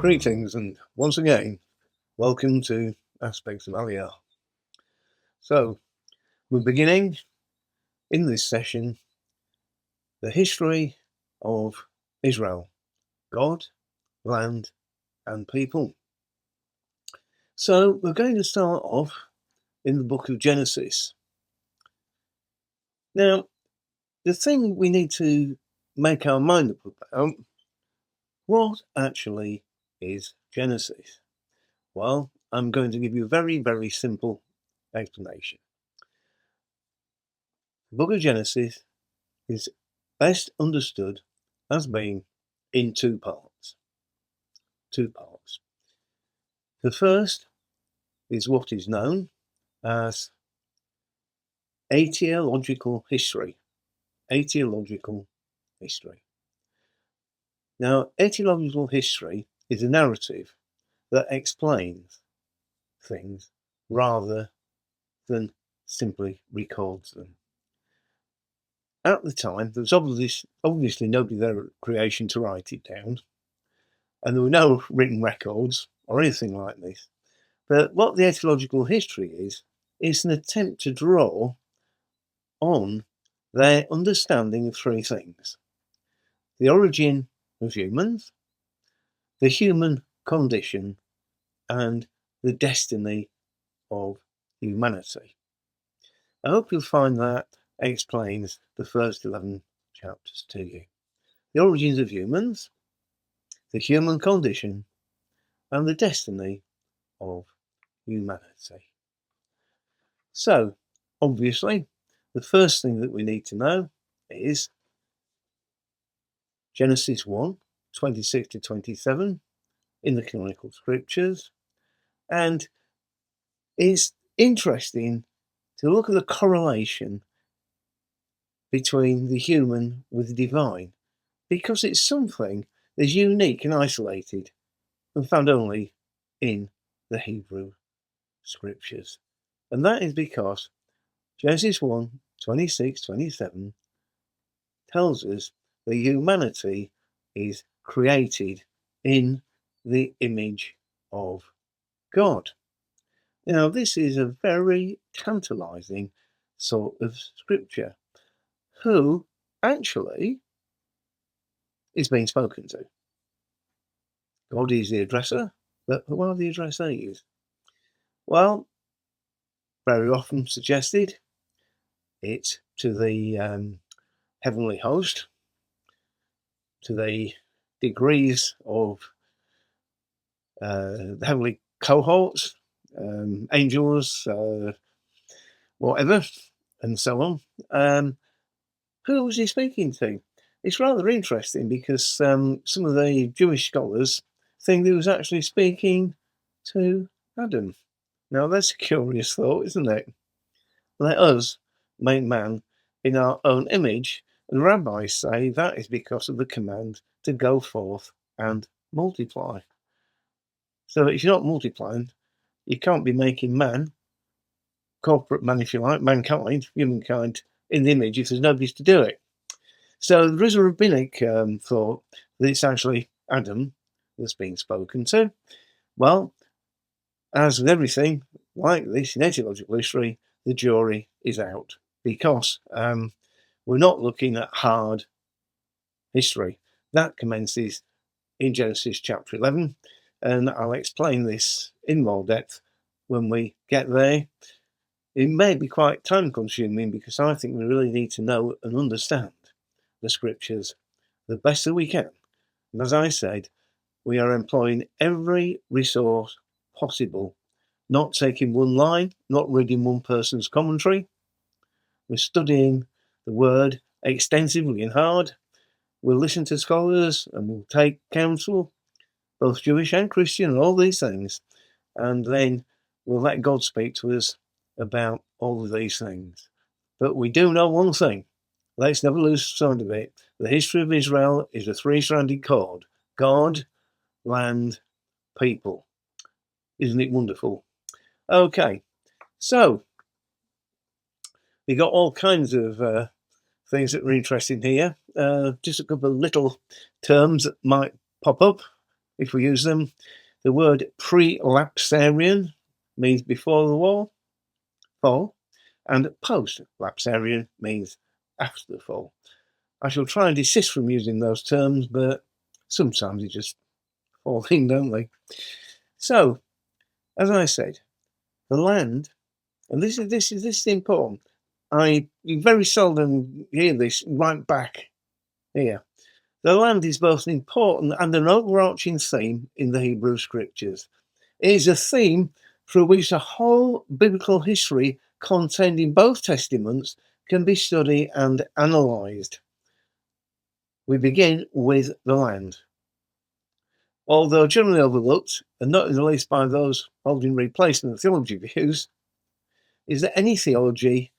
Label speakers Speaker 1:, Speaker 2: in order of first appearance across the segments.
Speaker 1: Greetings, and once again, welcome to Aspects of Aliyah. So, we're beginning in this session the history of Israel, God, land, and people. So, we're going to start off in the book of Genesis. Now, the thing we need to make our mind up about, what actually is Genesis? Well, I'm going to give you a very, very simple explanation. The book of Genesis is best understood as being in two parts. The first is what is known as etiological history. Now, etiological history is a narrative that explains things rather than simply records them. At the time, there was obviously nobody there at creation to write it down, and there were no written records or anything like this. But what the etiological history is an attempt to draw on their understanding of three things: the origin of humans, the human condition, and the destiny of humanity. I hope you'll find that explains the first 11 chapters to you. The origins of humans, the human condition, and the destiny of humanity. So, obviously, the first thing that we need to know is Genesis 1, 26 to 27 in the canonical scriptures, and it's interesting to look at the correlation between the human with the divine, because it's something that's unique and isolated and found only in the Hebrew scriptures. And that is because Genesis 1, 26, 27 tells us that humanity is created in the image of God. Now, this is a very tantalizing sort of scripture. Who actually is being spoken to? God is the addressor, but who are the addressees? Well, very often suggested it's to the heavenly host, to the degrees of the heavenly cohorts, angels, whatever, and so on. Who was he speaking to? It's rather interesting because some of the Jewish scholars think he was actually speaking to Adam. Now, that's a curious thought, isn't it? Let us make man in our own image, and rabbis say that is because of the command to go forth and multiply. So if you're not multiplying, you can't be making man, corporate man if you like, mankind, humankind, in the image if there's nobody to do it. So there is a rabbinic thought that it's actually Adam that's being spoken to. Well, as with everything like this in etiological history, the jury is out, because we're not looking at hard history. That commences in Genesis chapter 11, and I'll explain this in more depth when we get there. It may be quite time consuming because I think we really need to know and understand the scriptures the best that we can. And as I said, we are employing every resource possible, not taking one line, not reading one person's commentary. We're studying the word extensively and hard. We'll listen to scholars and we'll take counsel, both Jewish and Christian, and all these things. And then we'll let God speak to us about all of these things. But we do know one thing. Let's never lose sight of it. The history of Israel is a three-stranded cord. God, land, people. Isn't it wonderful? Okay, so we got all kinds of things that are interesting here. Just a couple of little terms that might pop up if we use them. The word pre-lapsarian means before the fall, and post-lapsarian means after the fall. I shall try and desist from using those terms, but sometimes they just fall in, don't they? So, as I said, the land, and this is important. You very seldom hear this right back here. The land is both an important and an overarching theme in the Hebrew scriptures. It is a theme through which the whole biblical history contained in both testaments can be studied and analysed. We begin with the land. Although generally overlooked, and not in the least by those holding replacement theology views, is that any theology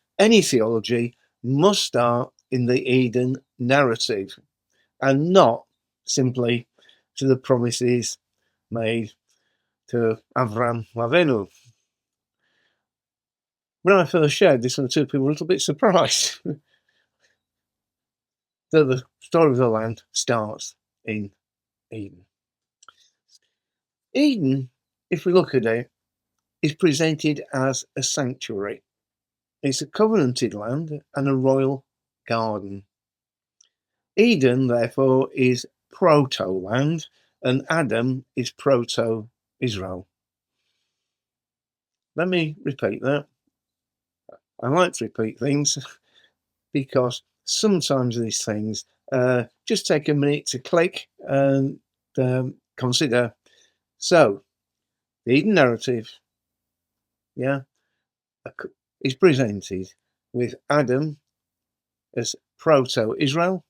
Speaker 1: must start in the Eden narrative and not simply to the promises made to Avram Avinu. When I first shared this with two people, were a little bit surprised that the story of the land starts in Eden. Eden, if we look at it, is presented as a sanctuary. It's a covenanted land and a royal garden. Eden, therefore, is proto-land, and Adam is proto-Israel. Let me repeat that. I like to repeat things because sometimes these things just take a minute to click and consider. So, the Eden narrative, is presented with Adam as proto-Israel,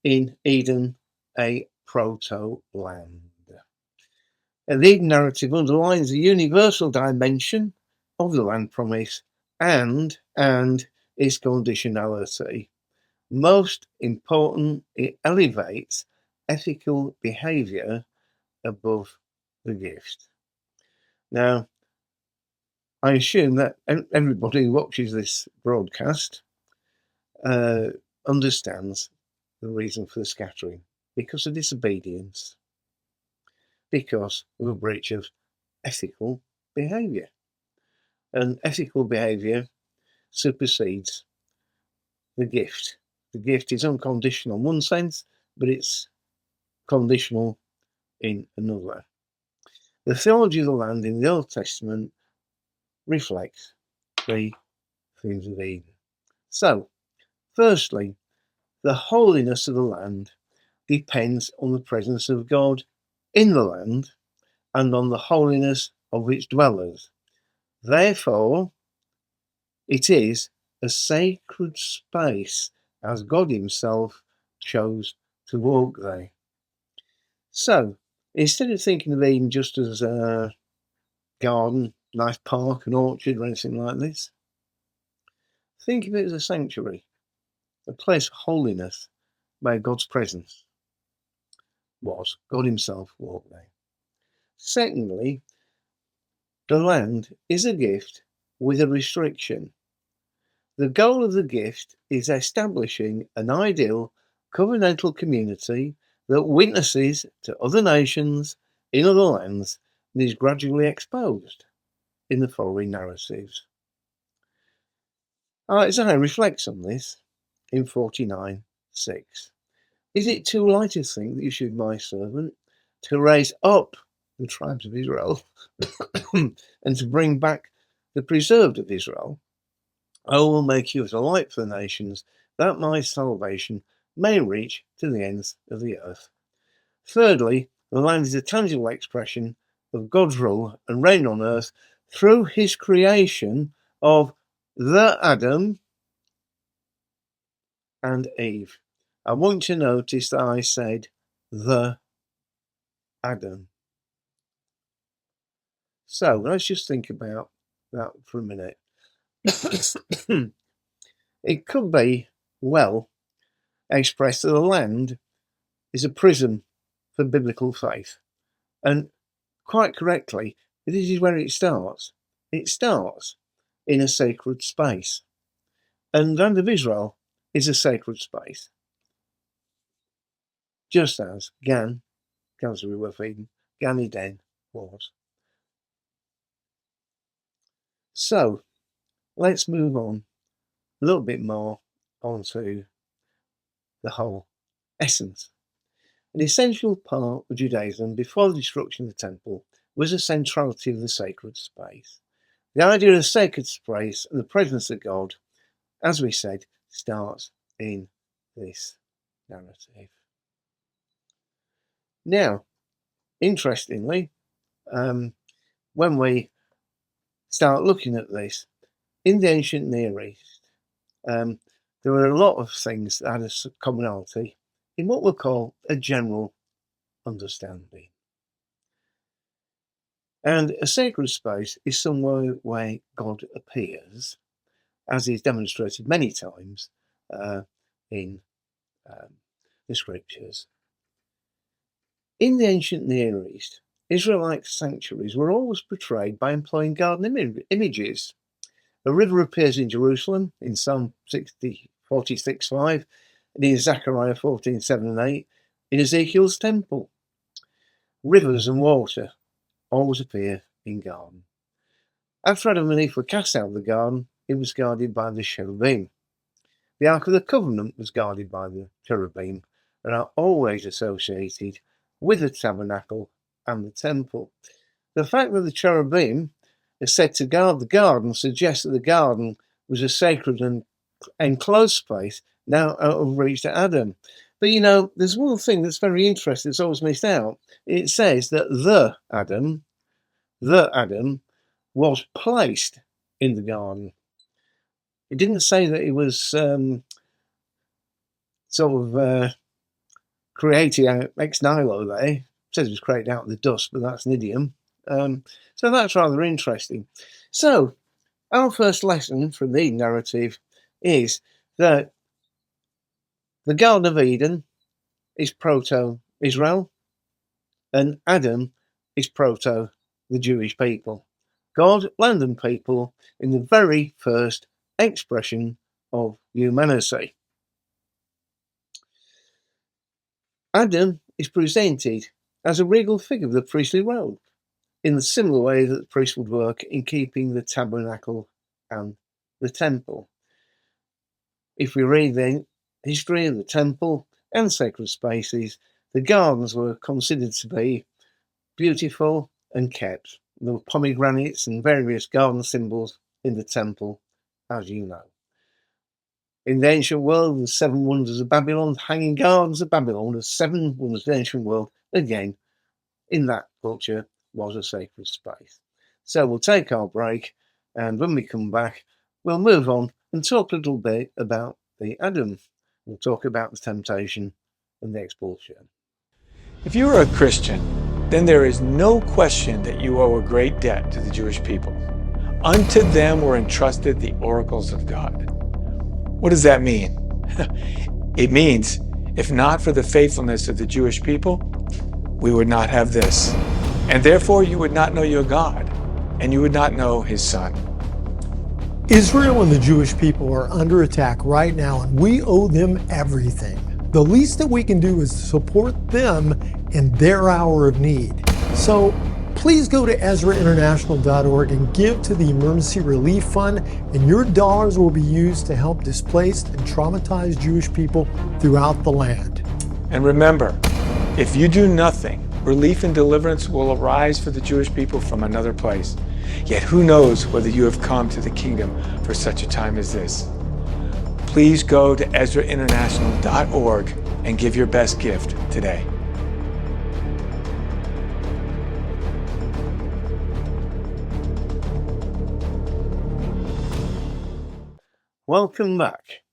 Speaker 1: in Eden, a proto-land. And the Eden narrative underlines the universal dimension of the land promise and its conditionality. Most important, it elevates ethical behaviour above the gift. Now, I assume that everybody who watches this broadcast understands the reason for the scattering, because of disobedience, because of a breach of ethical behaviour. And ethical behaviour supersedes the gift. The gift is unconditional in one sense, but it's conditional in another. The theology of the land in the Old Testament reflects the themes of Eden. So, firstly, the holiness of the land depends on the presence of God in the land and on the holiness of its dwellers. Therefore, it is a sacred space as God himself chose to walk there. So, instead of thinking of Eden just as a garden, nice park, an orchard, or anything like this, think of it as a sanctuary, a place of holiness where God's presence was. God himself walked there. Secondly, the land is a gift with a restriction. The goal of the gift is establishing an ideal covenantal community that witnesses to other nations in other lands and is gradually exposed in the following narratives. Isaiah reflects on this in 49:6. Is it too light a thing that you should be my servant, to raise up the tribes of Israel and to bring back the preserved of Israel? I will make you as a light for the nations, that my salvation may reach to the ends of the earth. Thirdly, the land is a tangible expression of God's rule and reign on earth through his creation of the Adam and Eve. I want you to notice that I said the Adam. So let's just think about that for a minute. It could be well expressed that the land is a prism for biblical faith. And quite correctly, this is where it starts. It starts in a sacred space. And the land of Israel is a sacred space. Just as Gan we were feeding, Gan Eden was. So let's move on a little bit more onto the whole essence. An essential part of Judaism before the destruction of the temple was the centrality of the sacred space. The idea of the sacred space and the presence of God, as we said, starts in this narrative. Now, interestingly, when we start looking at this, in the ancient Near East, there were a lot of things that had a commonality in what we'll call a general understanding. And a sacred space is somewhere where God appears, as is demonstrated many times in the scriptures. In the ancient Near East, Israelite sanctuaries were always portrayed by employing garden images. A river appears in Jerusalem in Psalm 46:5, and in Zechariah 14:7 and 8, in Ezekiel's temple. Rivers and water always appear in garden. After Adam and Eve were cast out of the garden, it was guarded by the cherubim. The Ark of the Covenant was guarded by the cherubim and are always associated with the tabernacle and the temple. The fact that the cherubim are said to guard the garden suggests that the garden was a sacred and enclosed space now out of reach to Adam. But there's one thing that's very interesting that's always missed out. It says that the Adam was placed in the garden. It didn't say that he was created ex nihilo there. It says it was created out of the dust, but that's an idiom. So that's rather interesting. So our first lesson from the narrative is that the Garden of Eden is proto-Israel and Adam is proto the Jewish people. God, land and people in the very first expression of humanity. Adam is presented as a regal figure of the priestly robe, in the similar way that the priest would work in keeping the tabernacle and the temple. If we read the history of the temple and sacred spaces, the gardens were considered to be beautiful and kept. There were pomegranates and various garden symbols in the temple, as you know. In the ancient world, the 7 wonders of Babylon, hanging gardens of Babylon, the 7 wonders of the ancient world, again, in that culture, was a sacred space. So we'll take our break, and when we come back, we'll move on and talk a little bit about the Adam. We'll talk about the temptation and the expulsion.
Speaker 2: If you are a Christian, then there is no question that you owe a great debt to the Jewish people. Unto them were entrusted the oracles of God. What does that mean? It means, if not for the faithfulness of the Jewish people, we would not have this. And therefore you would not know your God, and you would not know his Son.
Speaker 3: Israel and the Jewish people are under attack right now, and we owe them everything. The least that we can do is support them in their hour of need. So please go to EzraInternational.org and give to the Emergency Relief Fund, and your dollars will be used to help displaced and traumatized Jewish people throughout the land.
Speaker 2: And remember, if you do nothing, relief and deliverance will arise for the Jewish people from another place. Yet who knows whether you have come to the kingdom for such a time as this. Please go to EzraInternational.org and give your best gift today.
Speaker 1: Welcome back.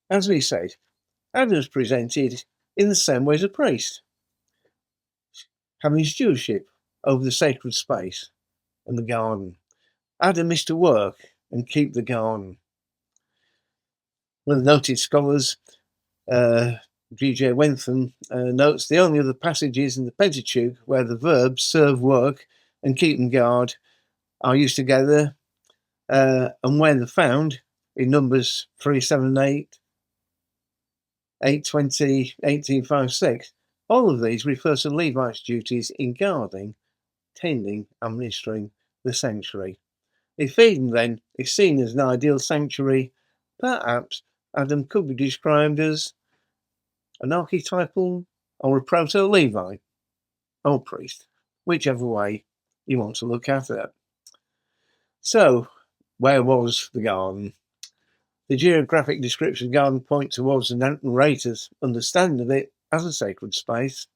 Speaker 1: As we said, Adam is presented in the same way as a priest, having stewardship over the sacred space and the garden. Adam is to work and keep the garden. One of the noted scholars, G.J. Wentham, notes the only other passages in the Pentateuch where the verbs serve, work, and keep and guard are used together, and where they're found in Numbers 3, 7, 8, 8, 20, 18, 5, 6. All of these refer to Levites' duties in guarding, tending, and ministering the sanctuary. If Eden, then, is seen as an ideal sanctuary, perhaps Adam could be described as an archetypal or a proto-Levi or priest, whichever way you want to look at it. So, where was the garden? The geographic description of the garden points towards the narrator's understanding of it as a sacred space.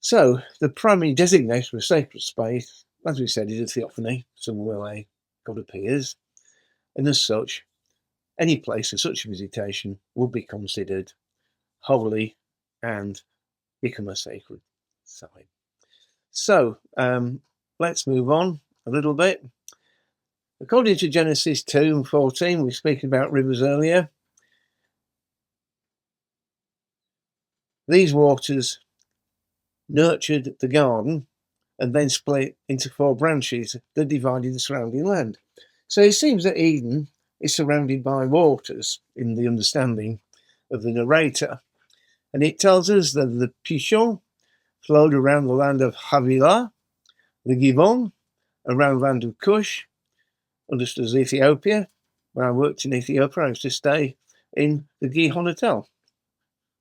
Speaker 1: So, the primary designation of a sacred space, as we said, is a theophany, somewhere where God appears, and as such, any place of such visitation would be considered holy and become a sacred site. So, let's move on a little bit. According to Genesis 2 and 14, we were speaking about rivers earlier. These waters nurtured the garden and then split into 4 branches that divided the surrounding land. So it seems that Eden is surrounded by waters in the understanding of the narrator. And it tells us that the Pishon flowed around the land of Havilah, the Givon around the land of Cush, understood as Ethiopia. When I worked in Ethiopia, I used to stay in the Gihon Hotel,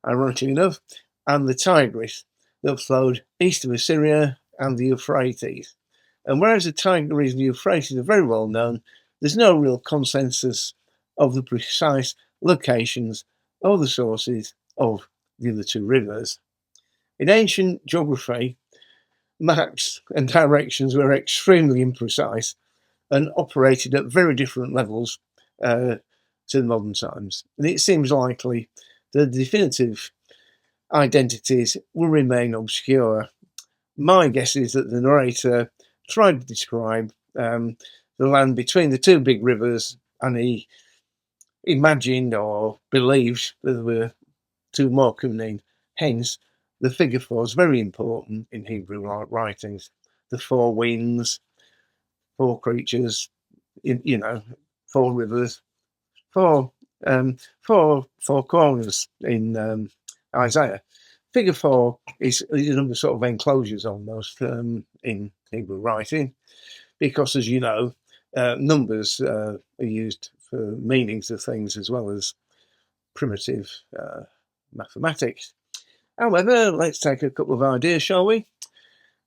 Speaker 1: ironically enough, and the Tigris that flowed east of Assyria and the Euphrates. And whereas the Tigris and the Euphrates are very well known, there's no real consensus of the precise locations or the sources of the other 2 rivers. In ancient geography, maps and directions were extremely imprecise and operated at very different levels to the modern times. And it seems likely that the definitive identities will remain obscure. My guess is that the narrator tried to describe the land between the 2 big rivers, and he imagined or believed that there were 2 more coming. Hence, the figure 4 is very important in Hebrew writings. The 4 winds, 4 creatures, 4 rivers, 4 corners in Isaiah. Figure 4 is a number of sort of enclosures almost in Hebrew writing, because, as you know, numbers are used for meanings of things as well as primitive mathematics. However, let's take a couple of ideas, shall we?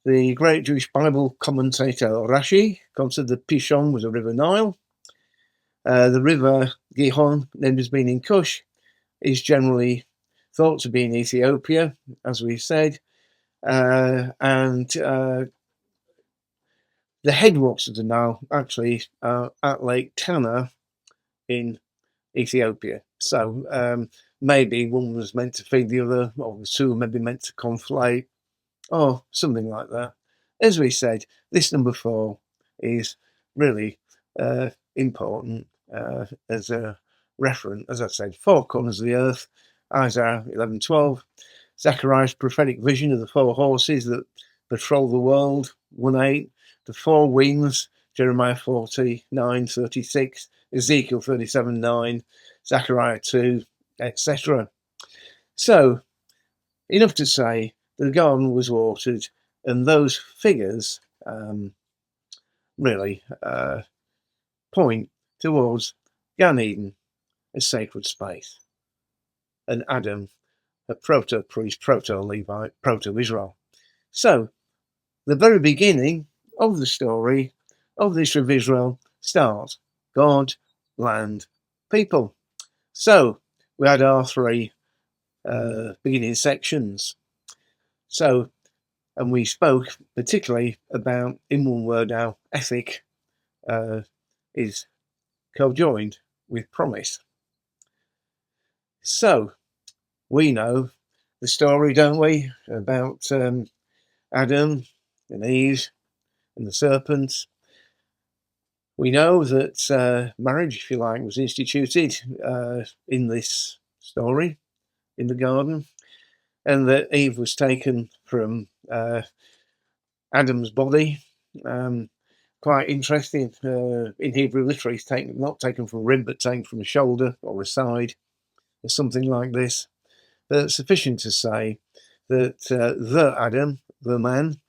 Speaker 1: The great Jewish Bible commentator Rashi considered the Pishon was a river Nile. The river Gihon, named as being in Cush, is generally thought to be in Ethiopia, as we said, and the headwaters of the Nile actually are at Lake Tana in Ethiopia. So maybe one was meant to feed the other, or the 2 may be meant to conflate, or something like that. As we said, this number 4 is really important as a reference. As I said, 4 corners of the earth, Isaiah 11:12, Zechariah's prophetic vision of the 4 horses that patrol the world, 1:8, the 4 winds, Jeremiah 49:36, Ezekiel 37:9, Zechariah 2, etc. So, enough to say the garden was watered, and those figures really point towards Gan Eden, a sacred space. and Adam, a proto-priest, proto-Levite, proto-Israel. So the very beginning of the story of the history of Israel starts God, land, people. So we had our three beginning sections. So, and we spoke particularly about, in one word, how ethic is co-joined with promise. So we know the story, don't we, about Adam and Eve and the serpent. We know that marriage, if you like, was instituted in this story in the garden, and that Eve was taken from Adam's body. Quite interesting. In Hebrew literature, it's not taken from a rib, but taken from a shoulder or a side, or something like this. But sufficient to say that the Adam, the man,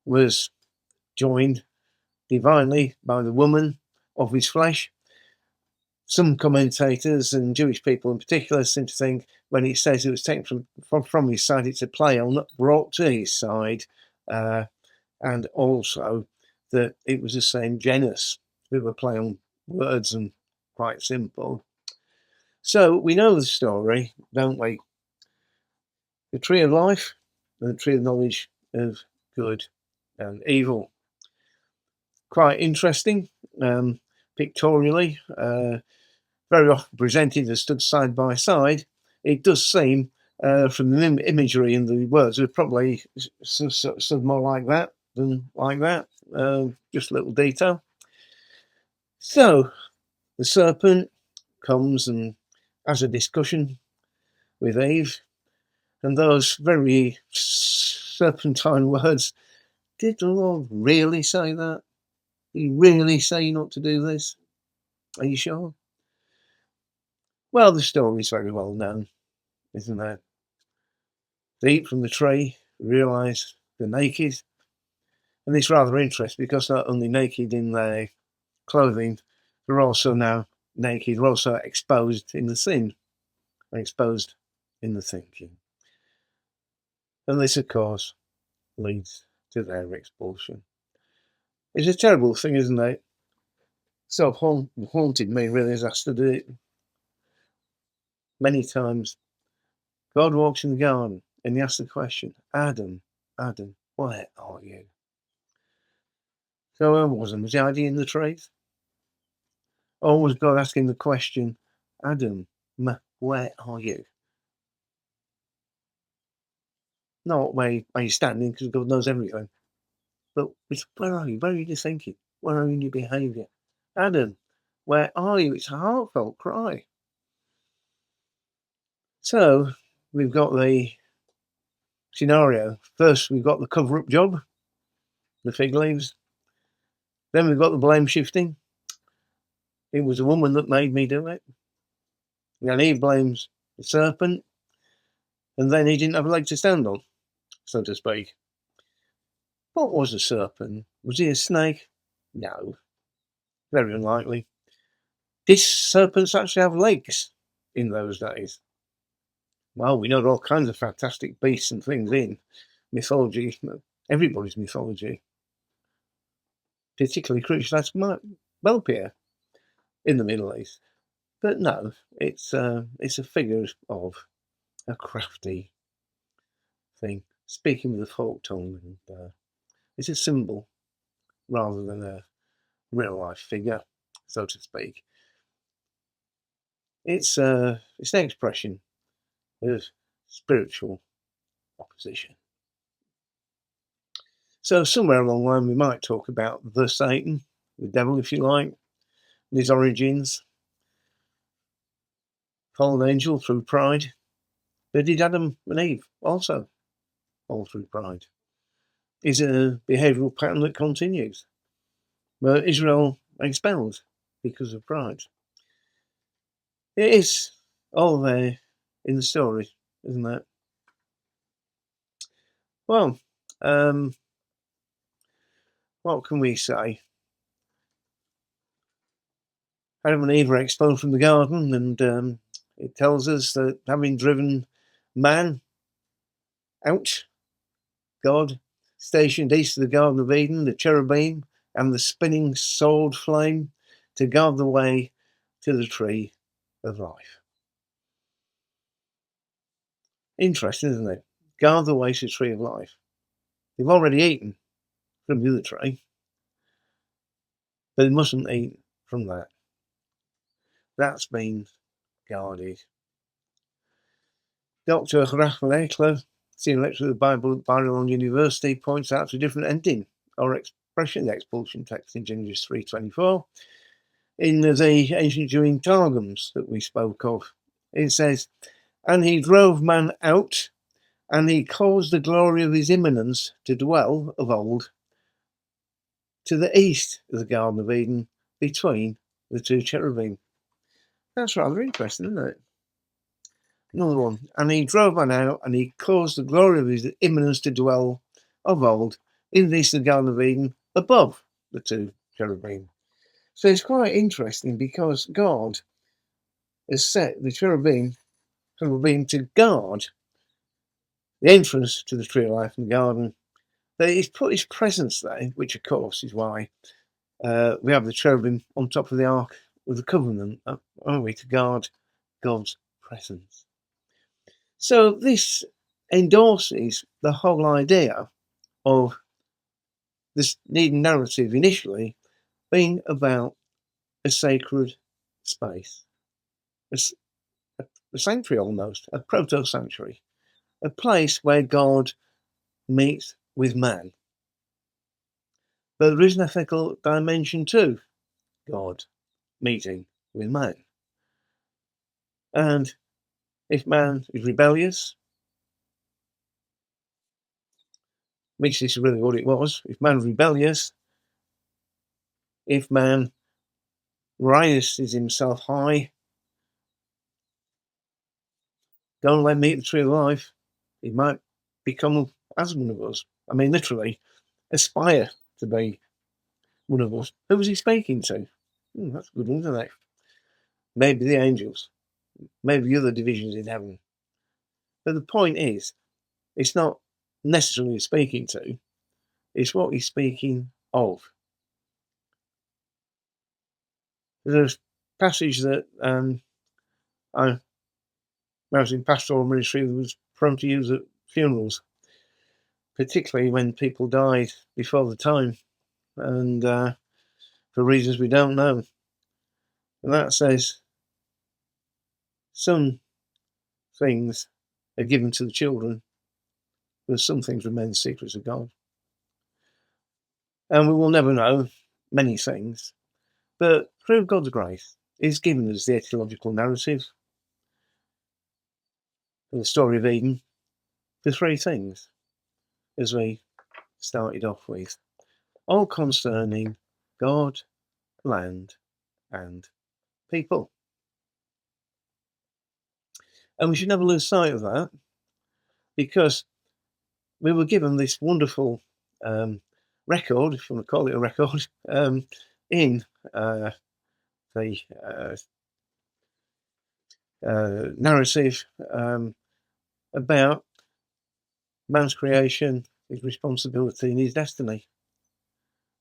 Speaker 1: was joined divinely by the woman of his flesh. Some commentators and Jewish people in particular seem to think when it says it was taken from his side, it's a play on brought to his side, and also that it was the same genus. We were playing on words and quite simple. So we know the story, don't we? The tree of life and the tree of knowledge of good and evil. Quite interesting, pictorially, very often presented as stood side by side. It does seem, from the imagery and the words, it probably stood more like that than like that. Just a little detail. So the serpent comes and has a discussion with Eve, and those very serpentine words. Did the Lord really say that? Did he really say not to do this? Are you sure? Well, the story's very well known, isn't it? They eat from the tree, realise they're naked, and it's rather interesting because not only naked in their clothing, they're also now naked, they're also exposed in the sin, exposed in the thinking. And this, of course, leads to their expulsion. It's a terrible thing, isn't it? So haunted me really as I studied it. Many times, God walks in the garden and he asks the question, Adam, Adam, where are you? So was he hiding in the trees? Or was God asking the question, Adam, where are you? Not where you're standing, because God knows everything. But where are you? Where are you thinking? Where are you in your behaviour? Adam, where are you? It's a heartfelt cry. So we've got the scenario. First, we've got the cover-up job, the fig leaves. Then we've got the blame shifting. It was a woman that made me do it. And he blames the serpent. And then he didn't have a leg to stand on, so to speak. What was a serpent? Was he a snake? No. Very unlikely. Did serpents actually have legs in those days? Well, we know there are all kinds of fantastic beasts and things in mythology, everybody's mythology, particularly creatures that well appear in the Middle East. But no, it's a figure of a crafty thing, speaking with a folk tongue, and it's a symbol rather than a real life figure, so to speak. It's an expression of spiritual opposition. So somewhere along the line we might talk about the Satan, the devil if you like, and his origins. Fallen angel through pride. But did Adam and Eve also fall through pride? Is it a behavioural pattern that continues? Were Israel expelled because of pride? It is all there in the story, isn't it? Well, what can we say? Adam and Eve were expelled from the garden, and It tells us that having driven man out, God stationed east of the Garden of Eden the cherubim and the spinning sword flame to guard the way to the tree of life. Interesting, isn't it? Guard the way to the tree of life. They've already eaten from the other tree, but they mustn't eat from that. That's been guarded. Dr. Rachel Eckler, senior lecturer of the Bible at Babylon University, points out a different ending or expression of the expulsion text in Genesis 3:24 in the ancient Jewish Targums that we spoke of. It says, "And he drove man out, and he caused the glory of his imminence to dwell of old to the east of the Garden of Eden between the two cherubim." That's rather interesting, isn't it? Another one. "And he drove man out, and he caused the glory of his imminence to dwell of old in the east of the Garden of Eden above the two cherubim." So it's quite interesting because God has set the cherubim to guard the entrance to the tree of life in the garden. That he's put his presence there, which of course is why we have the cherubim on top of the Ark of the Covenant, aren't we, to guard God's presence. So this endorses the whole idea of this Eden narrative initially being about a sacred space, a sanctuary almost, a proto-sanctuary, a place where God meets with man. But there is an ethical dimension to God meeting with man. And if man is rebellious, which this is really what it was, if man is rebellious, if man rises himself high, don't let him eat the tree of life, he might become as one of us. I mean, literally, aspire to be one of us. Who was he speaking to? That's a good one, isn't it? Maybe the angels, maybe the other divisions in heaven. But the point is, it's not necessarily speaking to, it's what he's speaking of. There's a passage that I was in pastoral ministry that was prone to use at funerals, particularly when people died before the time and for reasons we don't know. And that says, some things are given to the children, but some things remain secrets of God. And we will never know many things, but through God's grace, He's given us the ecological narrative of the story of Eden for three things, as we started off with, all concerning God, land, and people. And we should never lose sight of that, because we were given this wonderful record, if you want to call it a record, in the narrative about man's creation, his responsibility, and his destiny.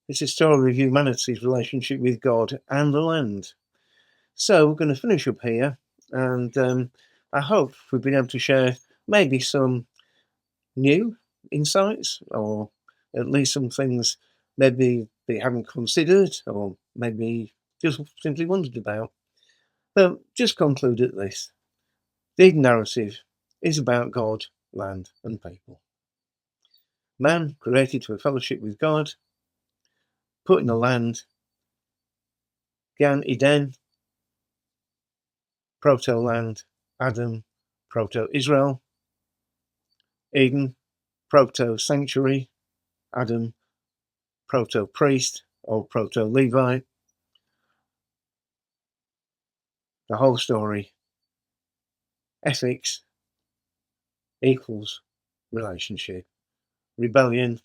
Speaker 1: It's a story of humanity's relationship with God and the land. So we're going to finish up here, and I hope we've been able to share maybe some new insights, or at least some things maybe they haven't considered, or maybe just simply wondered about. But just conclude at this. The Eden narrative is about God, land, and people. Man created for fellowship with God, put in the land, Gan Eden, proto-land, Adam, proto-Israel, Eden, proto-sanctuary, Adam, proto-priest or proto-Levite. The whole story, ethics equals relationship, rebellion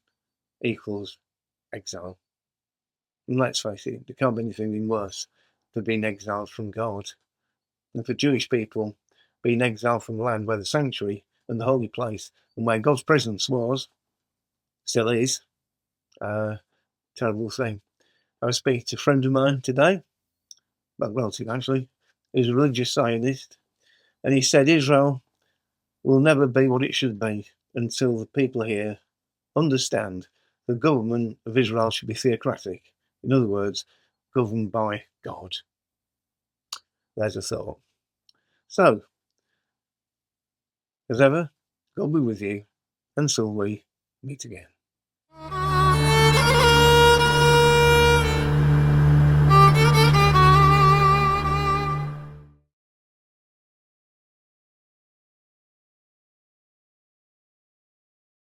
Speaker 1: equals exile. And let's face it, there can't be anything worse than being exiled from God. And for Jewish people, being exiled from the land where the sanctuary and the holy place and where God's presence was, still is. Terrible thing. I was speaking to a friend of mine today, well, relative actually, who's a religious Zionist, and he said Israel will never be what it should be until the people here understand the government of Israel should be theocratic. In other words, governed by God. There's a thought. So, as ever, God be with you until we meet again.